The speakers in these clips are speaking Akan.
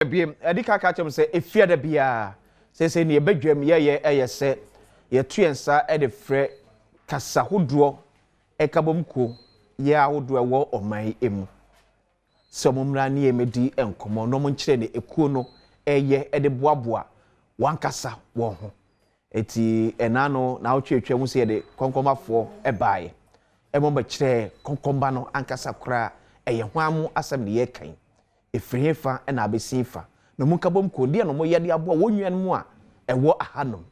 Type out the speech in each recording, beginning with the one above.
biem edika ka chem say efia da bia say ne ebadwam ye eyese ye tuensa e de frɛ kasa hodro Nkabom Kuo ye ahodo ewo oman emu so momra ne emedi enkomo no mo nkyere ne ekuo no eye e de boaboa wankasa wo ho eti enano na otwetwa mu se de konkomafo ebae emo ba kyerɛ konkomba no ankasa kora eye hwamu asem ne ye kan efrihefa na abesinfa no Nkabom Kuo de no mo ye de aboa wonwan mu a ewo ahanom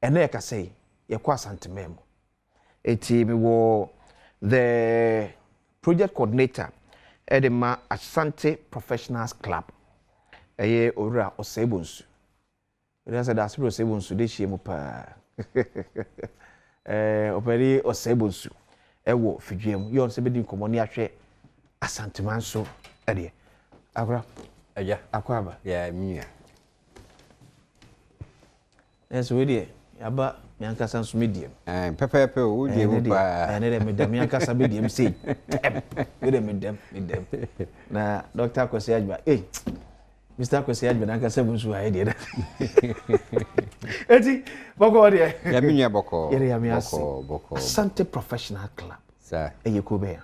ene ye kasei ye kwa Asante memo eti mi wo the project coordinator edema Asante Professionals Club eye ora osebonsu ora say da sibro osebonsu de hie mu pa operi osebonsu ewo fidwem yo se bedi nkomo ne ahwe Asante manso ede akra aja akwaba ya miya eso we de yaba me ankasa nso mediem pepepe o de mu pa ene de medem me ankasa mediem sei we de medem na Dr. Kwesi Ajba Mr. Kwesi Ajba ankasa bunsu ha de eti boko de ya minya boko yere ya me boko Asante Professional Club sa eye ko be ya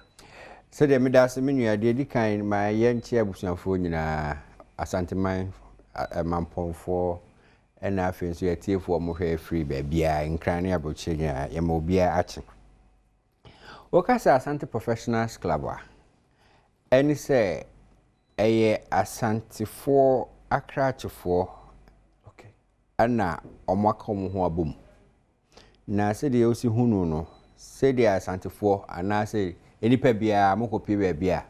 se de medase menua de di kan ma ye nche abusuafo nyina Asante man mamponfo ena afenso ya tiefo mo hwe free bia nkran ne abochenya ya ma obia ache okasa Asante Professionals Club a eni se eye asantefo akrachefo okay ana omakom ho abom na se de osi hunu no se de asantefo ana se enipa bia mokopi bia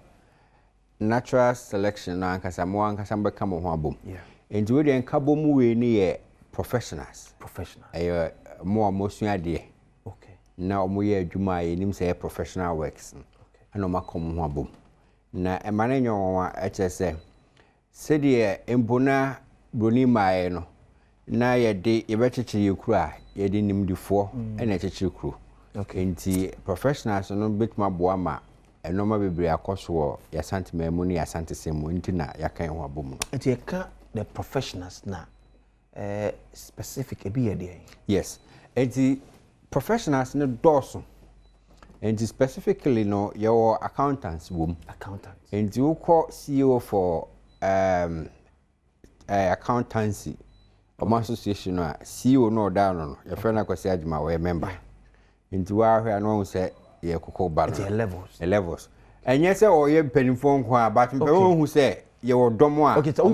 natural selection na ankasa mo ankasa mbeka mo ho abom yeah enti we de Nkabom we ni ye professionals ayo mo amosua de okay na omo ye adwuma ye nim say professional works okay ana makom ho abom na emane nyowa eche se de embona broni mae no na ye de ye becheche ye kura ye de nimdifo na echeche kuro okay enti professionals no betuma boa ma enoma bebre akoso ya Asante memu ni Asante semu enti na yakan ho abom no enti ye ka the professionals na specific ebi ye dey yes enti professionals no doso enti specifically no your accountants wom accountants enti ukọ CEO for accountancy or association no CEO no down no your friend Kwesi Ajma we member enti wa hwe anu say ye kokọ ba no levels enye say o ye mpanimfo nko a but mpe won say ye wodomo a okay so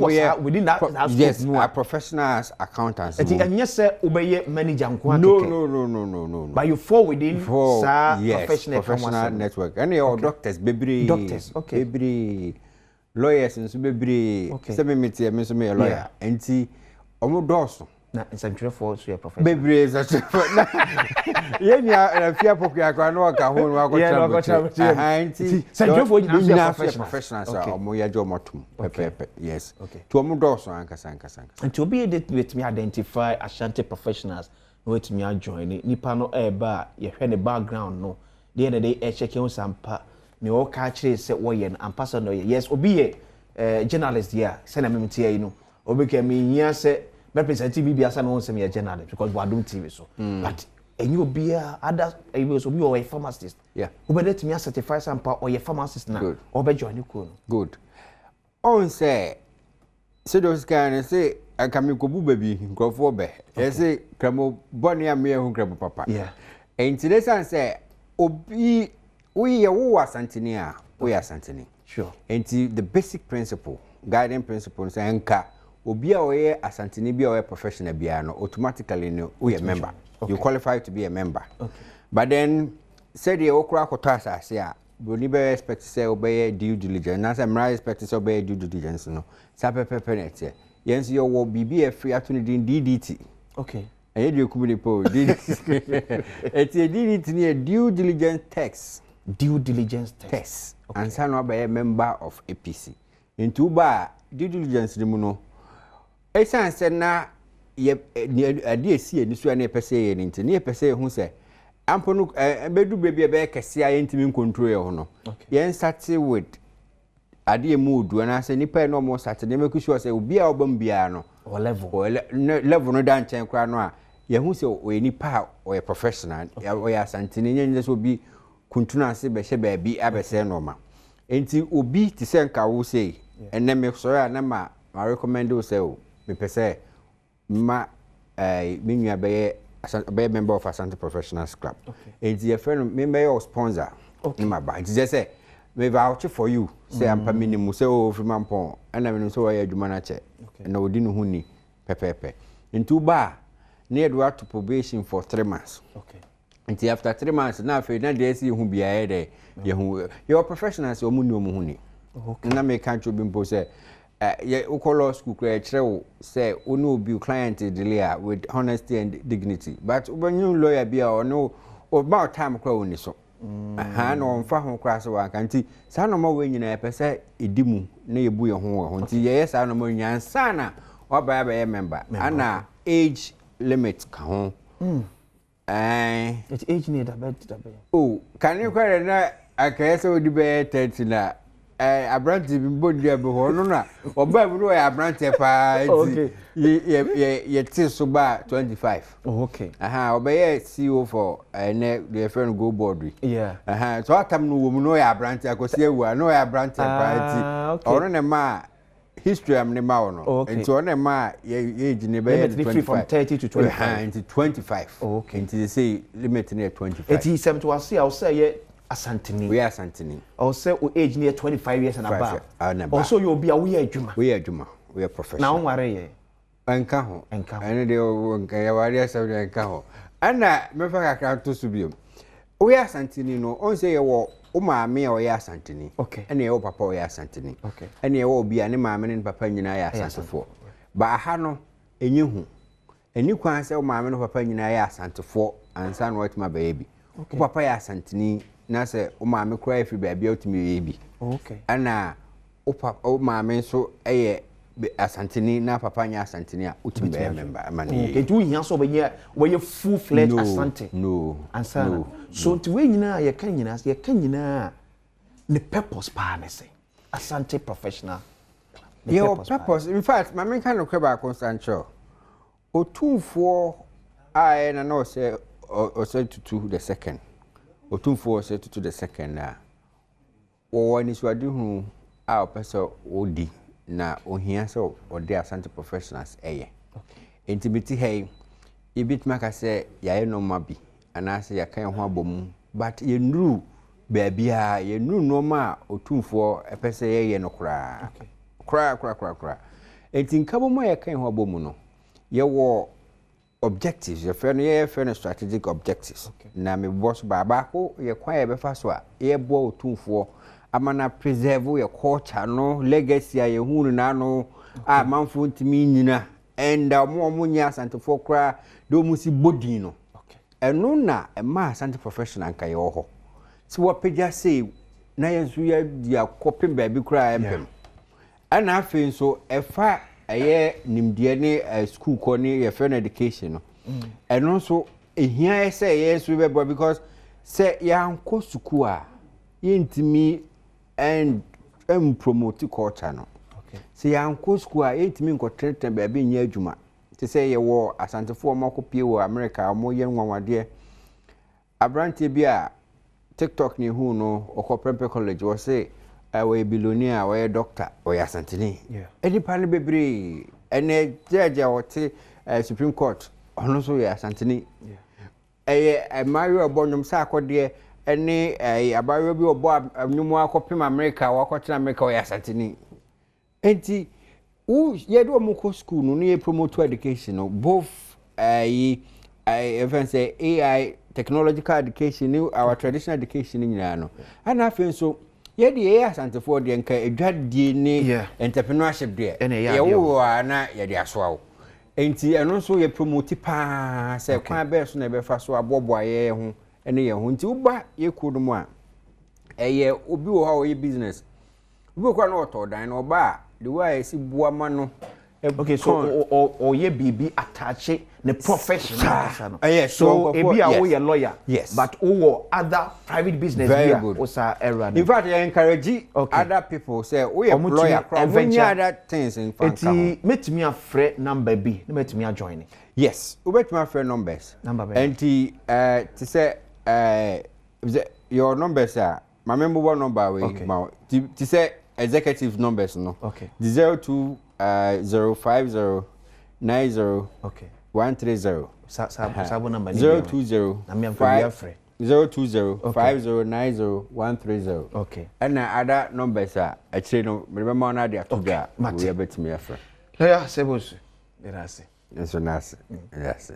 within that yes no a professionals accountants eti enye say obeye manager nko a no but you fall within professional network and your doctors bebre okay bebre lawyers nso bebre say me metie me so me lawyer enti omo doso na Asante for so your professional bebre na ye ni afia pokua kwa no ka ho no akọcha enti Asante for you professionals omo ya jo motum pepepe yes to omo doso ankasa enti obi with me identify Asante professionals with me join nipa no eba ye hwe ne background no dey na dey check you sampa me o ka kire se wo ye ambassador yes obi ye journalist here say na me tie yi no obi ka me hia se representative bibia say no say me journalist because we Adom TV so but enyo bia other so be or pharmacist yeah obi let me certify sampa or ye pharmacist na obi join Kuo no good on say those kind say akami kobu baby nkrofo be say kramo boni am ye hu kramo papa yeah enti say obi we ye wo Asanteni a we Asanteni sure enti the basic principle guiding principle say nka obi a we Asanteni bi a we professional bia no automatically no we a member you qualify to be a member but then said the okra koto asase a broni be expect say obey due diligence na say mra expect say obey due diligence no sa pepepe net yenso yo wo bibi e free ato ne din DDT okay and you come po DDT it's a DDT ni due diligence test okay. And say no be a member of APC into ba due diligence ni mu no e san say na ye ade esi eni so na pese ye nti na pese hu say ampo no bedu bebi e be kese a yentimi control ye ho no yen start with ade mu odu na se nipa no mo start na make sure say obi a obam bia no o level level no dan chen kra no a ye hu se o nipa o professional o ya Asante ni nyenye so obi kuntuna ase be hye ba bi abese no ma enti obi ti se nka wo sei ene me so ya na ma recommend o say o me pese ma me nua be member of Asante Professionals Club enti ye friend me be your sponsor ni ma ba enti say me vouch for you say ampa minimum say o free mampon ana me no so ya adwuma na che na odi no hu ni pepepe enti ba na ye do to probation for 3 months until after 3 months na fe na dey see hu bia dey ye hu your professionals o mu ni o mu hu ni na me kan cho bi mpo say ye law school kra kire say onu obi client delay with honesty and dignity but obanyu lawyer bia o no about time kra oni so aha no mfa ho kra so wanka nti sa no ma we nyina pese edimu na ye bu ye ho nti ye sa no ma nyansa na oba be member ana age limit ka ho it age need about oh can you query na akese odi be 30 na abranti bimbo dia be ho no na oba bi no ya abranti pa enti ye ti so ba 25 okay aha oba CEO for the friend go board yeah so atam no wo mu no ya abranti akosi ewu no ya abranti pa enti ono ne ma history am ne ma ono enti ono ma ye age ne be 25 from 30 to 25 enti 25 okay enti they say limit near 25 enti sem to say I say ye Asanteni. We are Asanteni. Or say o age near 25 years and above. Also you be a we adwuma. We adwuma. We are professional. Now worry ye. Enka ho. Ene de o nka ya wari asaw de enka ho. Ana me fa kakra to so biom. We are Asanteni no on say ye wo o maame a o ye Asanteni. Okay. Ene ye wo papa o ye Asanteni. Okay. Ene ye wo obi a ne maame ne papa nyina ye Asantefo. Ba aha no enye hu. Eni kwan say o maame no papa nyina ye Asantefo ansa no watima ba ye bi. Okay. Papa ye Asanteni na se o maame kura efi ba bia otumi ye bi okay ana o maame so eye Asanteni na papa nya Asanteni a otumi be member amane okay do hia so we full fledged Asante no ansana so nti we nyina ye kan nyina the purpose pa na say Asante Professional your purpose in fact maame kan no kweba constancho otumfo a na no say o say to the second otumfo say to the second na wo ni swadi hu a opese odi na ohia so odi Asante Professionals eye intimity hey ibit maka say yae no mabi ana say yakan ho abom but ye nuru baabia ye nuru no ma otumfo epese ye no kra enti nkabom yakan ho abom no ye wo objectives your friend strategic objectives na me boss baba ko ye kwa ye befa so a ye bo otumfo amana preserve your culture no legacy ye hunu na no a manfo ntimi nyina and mo nya Asantefo kra do musi body no eno na ma Asante Professional kan ye ho si wo pagya say na ye nso ya dia kopim ba bi kra empem ana afi so efa aye nimdie ne school ko ne ye friend education no eno so ehia ye say ye so be because say ya anko school a ye ntimi and promote culture no say ya anko school a ye ntimi nko treten ba bi nya adwuma te say ye wo Asantefo makopie wo America mo ye nwanwade abrantie bi a TikTok ni hu no okopempe college wo say we billionaire we doctor we Asanteni any pan bebre ene judge wote Supreme Court ono so we Asanteni Mario Obonyum sa akode ene abayo bi obo anyumu akopem America wakotena America we Asanteni enti ye do mo school no ye promote education no both even say AI technological education our traditional education nyina no ana afen so ye de Asantefo de nka edwadie ni entrepreneurship de ye wo na ye de aso enti eno so ye promote pa se kwan be so na be fa so abobo ye ho ene ye ho nti uba ye kudu a eye obi wo ha wo ye business obi kwa na oto dan na oba the way si buama no Okay, so or ye be attach the profession. Yes, so a be a lawyer. Yes. But other private business. Very good. In fact, I encourage other people say, we are lawyer, other things in fact. Met me a friend number B. Met me a join. Yes, we met my friend numbers. And to say your numbers are my member one number way. To say executive numbers no. Okay. The 0205090 130. Sabo number 0205090 Okay. And other numbers are actually no remember now they are together. We are bet me a friend. Yeah, Sebos. Yes. Yes.